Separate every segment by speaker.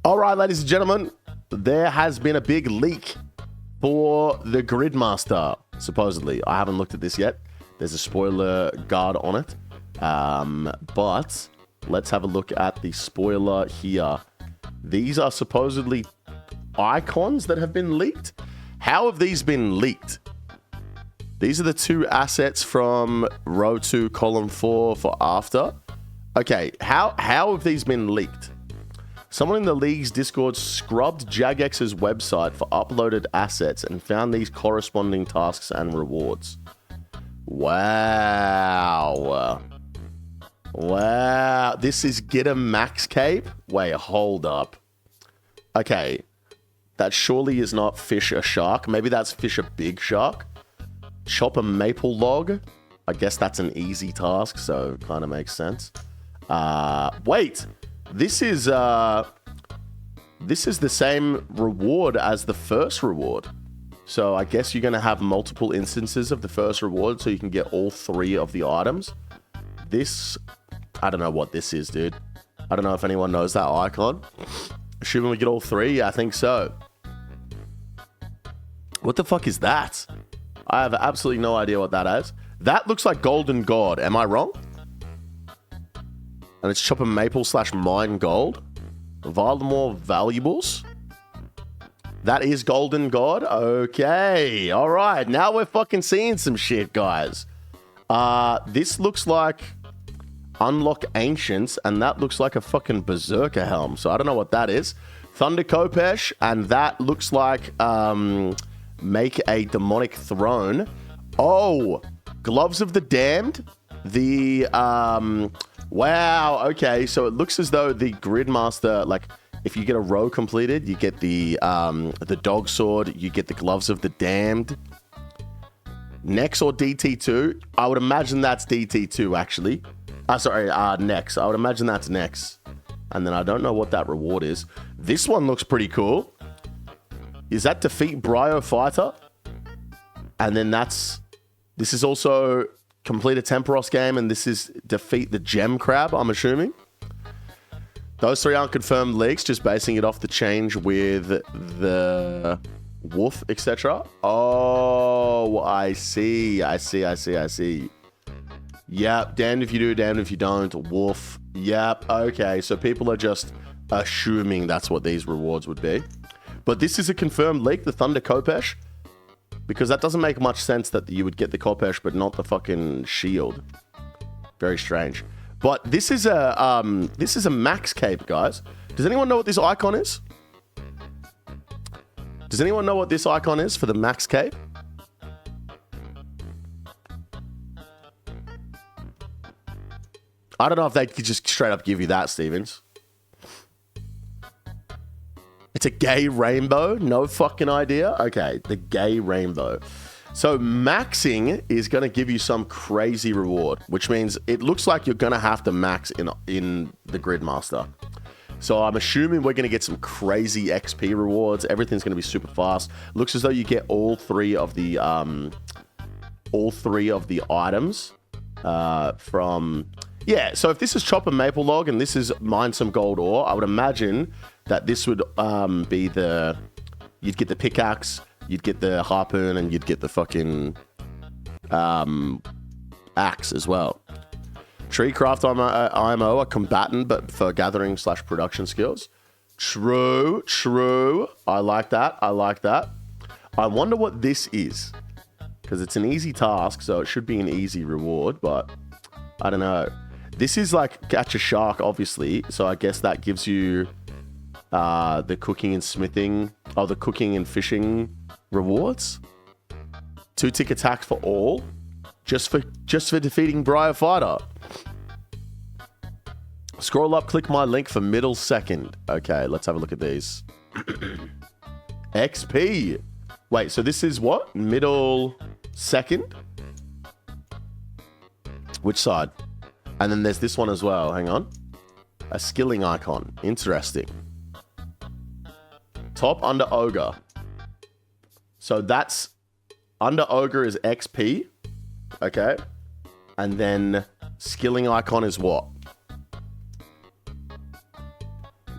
Speaker 1: All right, ladies and gentlemen, there has been a big leak for the Gridmaster, supposedly. I haven't looked at this yet. There's a spoiler guard on it. But let's have a look at the spoiler here. These are supposedly icons that have been leaked. How have these been leaked? These are the two assets from row 2, column 4 for after. Okay, how have these been leaked? Someone in the league's Discord scrubbed Jagex's website for uploaded assets and found these corresponding tasks and rewards. Wow. Wow. This is get a max cape? Wait, hold up. Okay. That surely is not fish a shark. Maybe that's fish a big shark. Chop a maple log. I guess that's an easy task, so kind of makes sense. Wait. This is the same reward as the first reward. So I guess you're going to have multiple instances of the first reward so you can get all 3 of the items. This, I don't know what this is, dude. I don't know if anyone knows that icon. Assuming we get all 3, yeah, I think so. What the fuck is that? I have absolutely no idea what that is. That looks like Golden God. Am I wrong? And it's chop a maple / mine gold. More valuables. That is Golden God. Okay. All right. Now we're fucking seeing some shit, guys. This looks like unlock ancients, and that looks like a fucking berserker helm. So I don't know what that is. Thunder Kopesh, and that looks like make a demonic throne. Oh, gloves of the damned. The wow. Okay, so it looks as though the Gridmaster, like, if you get a row completed, you get the dog sword, you get the gloves of the damned. Nex or DT2? I would imagine that's DT2, actually. Nex. I would imagine that's Nex. And then I don't know what that reward is. This one looks pretty cool. Is that defeat Bryo Fighter? And then this is also complete a Temporos game, and this is defeat the Gem Crab, I'm assuming. Those 3 aren't confirmed leaks, just basing it off the change with the wolf, etc. Oh, I see. Yep, damned if you do, damned if you don't. Wolf. Yep, okay. So people are just assuming that's what these rewards would be. But this is a confirmed leak, the Thunder Kopesh. Because that doesn't make much sense that you would get the Kopesh, but not the fucking shield. Very strange. But this is a max cape, guys. Does anyone know what this icon is? Does anyone know what this icon is for the max cape? I don't know if they could just straight up give you that, Stevens. It's a gay rainbow? No fucking idea? Okay, the gay rainbow. So maxing is going to give you some crazy reward, which means it looks like you're going to have to max in the Gridmaster. So I'm assuming we're going to get some crazy XP rewards. Everything's going to be super fast. Looks as though you get all 3 of the items from... Yeah, so if this is chop a maple log and this is mine some gold ore, I would imagine that this would be the... You'd get the pickaxe, you'd get the harpoon, and you'd get the fucking axe as well. Treecraft IMO, a combatant, but for gathering / production skills. True. I like that. I wonder what this is. Because it's an easy task, so it should be an easy reward, but I don't know. This is like catch a shark, obviously, so I guess that gives you the cooking and smithing, the cooking and fishing rewards. 2-tick attack for all, just for defeating Bryo Fighter. Scroll up, click my link for middle second. Okay, let's have a look at these. XP. Wait, so this is what? Middle second? Which side? And then there's this one as well. Hang on. A skilling icon. Interesting. Top under ogre. So that's under ogre is XP. Okay. And then skilling icon is what?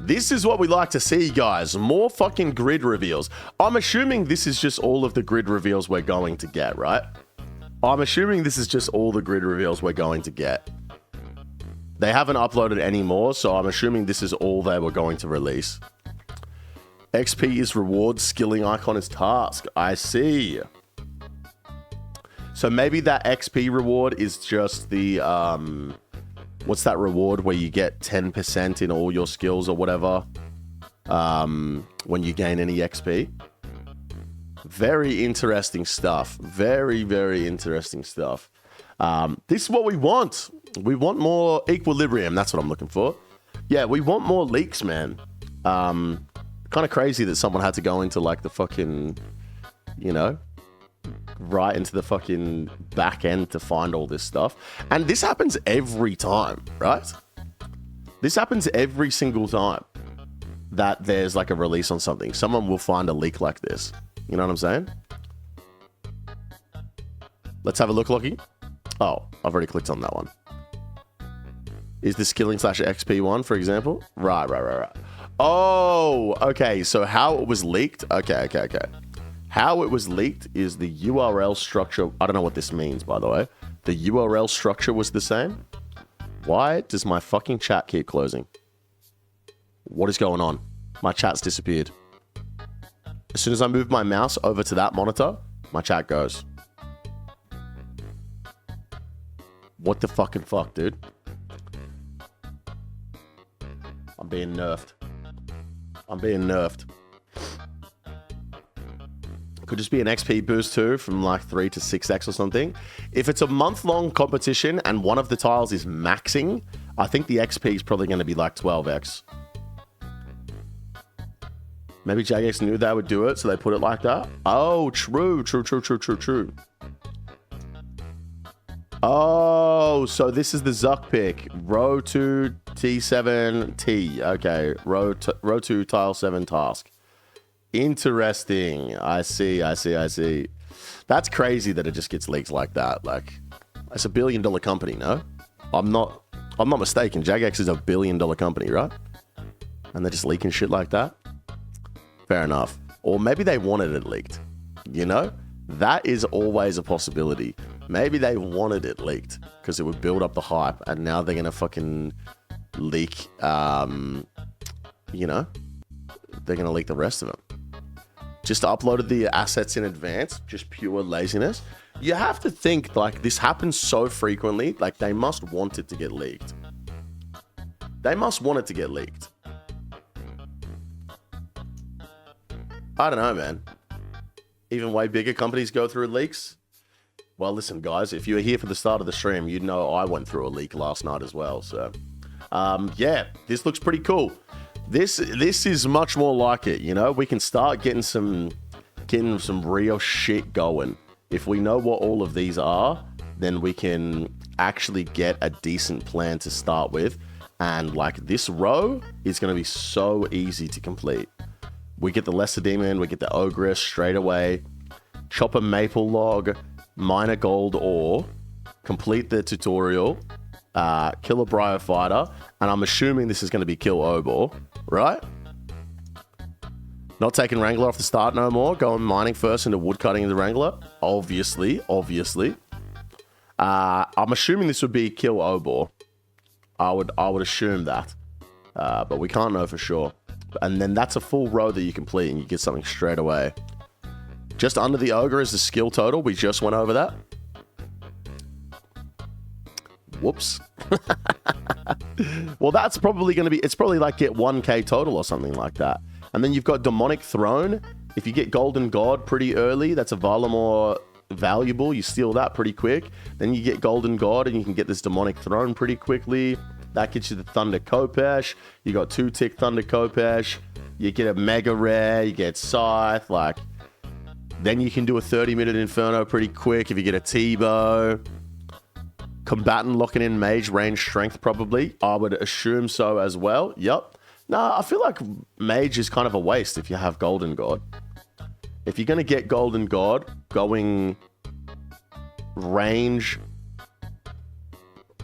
Speaker 1: This is what we like to see, guys. More fucking grid reveals. I'm assuming this is just all of the grid reveals we're going to get, right? I'm assuming this is just all the grid reveals we're going to get. They haven't uploaded any more, so I'm assuming this is all they were going to release. XP is reward, skilling icon is task. I see. So maybe that XP reward is just the, what's that reward where you get 10% in all your skills or whatever when you gain any XP? Very interesting stuff. Very, very interesting stuff. This is what we want. We want more equilibrium. That's what I'm looking for. Yeah, we want more leaks, man. Kind of crazy that someone had to go into like the fucking, you know, right into the fucking back end to find all this stuff. And this happens every time, right? This happens every single time that there's like a release on something. Someone will find a leak like this. You know what I'm saying? Let's have a look, Lockie. Oh, I've already clicked on that one. Is the skilling / XP one, for example? Right. Oh, okay. So how it was leaked. Okay. How it was leaked is the URL structure. I don't know what this means, by the way. The URL structure was the same. Why does my fucking chat keep closing? What is going on? My chat's disappeared. As soon as I move my mouse over to that monitor, my chat goes. What the fucking fuck, dude? I'm being nerfed. Could just be an XP boost too, from like 3 to 6x or something. If it's a month-long competition and one of the tiles is maxing, I think the XP is probably going to be like 12x. Maybe Jagex knew they would do it, so they put it like that. Oh, true. Oh, so this is the Zuck pick. Row 2, T7, Okay, row 2, tile 7 task. Interesting. I see. That's crazy that it just gets leaked like that. Like, it's a $1 billion company, no? I'm not mistaken. Jagex is a $1 billion company, right? And they're just leaking shit like that? Fair enough. Or maybe they wanted it leaked. You know? That is always a possibility. Maybe they wanted it leaked because it would build up the hype, and now they're going to fucking leak, you know? They're going to leak the rest of them. Just uploaded the assets in advance, just pure laziness. You have to think, like, this happens so frequently, like, they must want it to get leaked. They must want it to get leaked. I don't know, man. Even way bigger companies go through leaks. Well, listen, guys, if you were here for the start of the stream, you'd know I went through a leak last night as well. So, yeah, this looks pretty cool. This is much more like it, you know? We can start getting some real shit going. If we know what all of these are, then we can actually get a decent plan to start with. And, like, this row is going to be so easy to complete. We get the Lesser Demon, we get the Ogress straight away. Chop a Maple Log, mine a Gold Ore, complete the tutorial, kill a Bryophyter, and I'm assuming this is going to be kill Obor, right? Not taking Wrangler off the start no more, going mining first into woodcutting in the Wrangler, obviously. I'm assuming this would be kill Obor. I would assume that, but we can't know for sure. And then that's a full row that you complete and you get something straight away. Just under the Ogre is the skill total. We just went over that. Whoops. Well, that's probably going to be... It's probably like get 1k total or something like that. And then you've got Demonic Throne. If you get Golden God pretty early, that's a Valamore valuable. You steal that pretty quick. Then you get Golden God and you can get this Demonic Throne pretty quickly. That gets you the Thunder Kopesh. You got 2-tick Thunder Kopesh. You get a Mega Rare. You get Scythe. Like, then you can do a 30-minute Inferno pretty quick if you get a T-Bow. Combatant locking in Mage range strength probably. I would assume so as well. Yep. Nah, I feel like Mage is kind of a waste if you have Golden God. If you're going to get Golden God, going range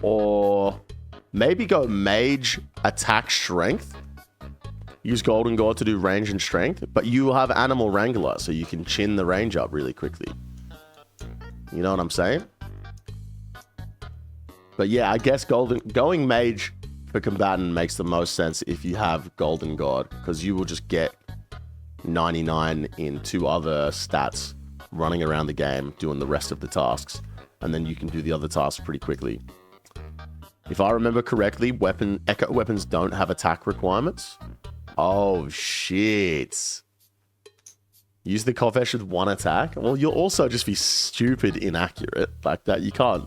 Speaker 1: or... Maybe go Mage, Attack, Strength. Use Golden God to do range and strength, but you have Animal Wrangler, so you can chin the range up really quickly. You know what I'm saying? But yeah, I guess going Mage for Combatant makes the most sense if you have Golden God, because you will just get 99 in 2 other stats running around the game doing the rest of the tasks, and then you can do the other tasks pretty quickly. If I remember correctly, Echo weapons don't have attack requirements. Oh, shit. Use the Kovesh with 1 attack? Well, you'll also just be stupid inaccurate like that. You can't.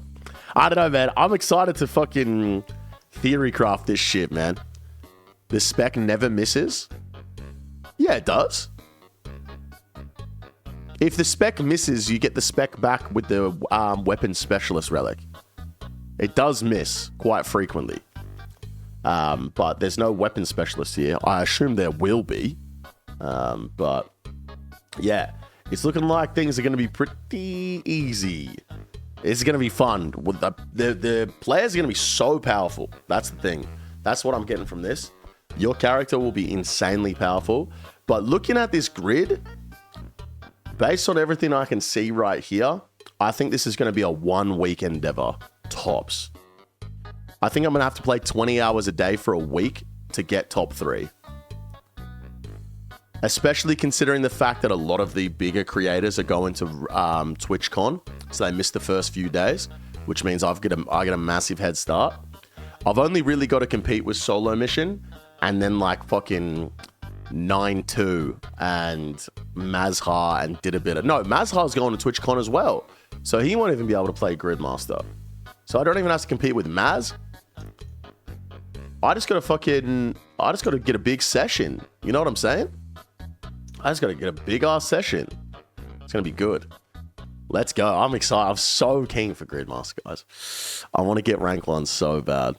Speaker 1: I don't know, man. I'm excited to fucking theory craft this shit, man. The spec never misses? Yeah, it does. If the spec misses, you get the spec back with the weapon specialist relic. It does miss quite frequently. But there's no weapon specialist here. I assume there will be. But yeah, it's looking like things are going to be pretty easy. It's going to be fun. The players are going to be so powerful. That's the thing. That's what I'm getting from this. Your character will be insanely powerful. But looking at this grid, based on everything I can see right here, I think this is going to be a 1-week endeavor. Tops. I think I'm going to have to play 20 hours a day for a week to get top 3. Especially considering the fact that a lot of the bigger creators are going to TwitchCon, so they missed the first few days, which means I get a massive head start. I've only really got to compete with Solo Mission, and then like fucking 9-2 and Mazhar and did a bit of... No, Mazhar's going to TwitchCon as well, so he won't even be able to play Gridmaster. So I don't even have to compete with Maz. I just got to get a big session. You know what I'm saying? I just got to get a big ass session. It's going to be good. Let's go. I'm excited. I'm so keen for Gridmaster, guys. I want to get rank 1 so bad.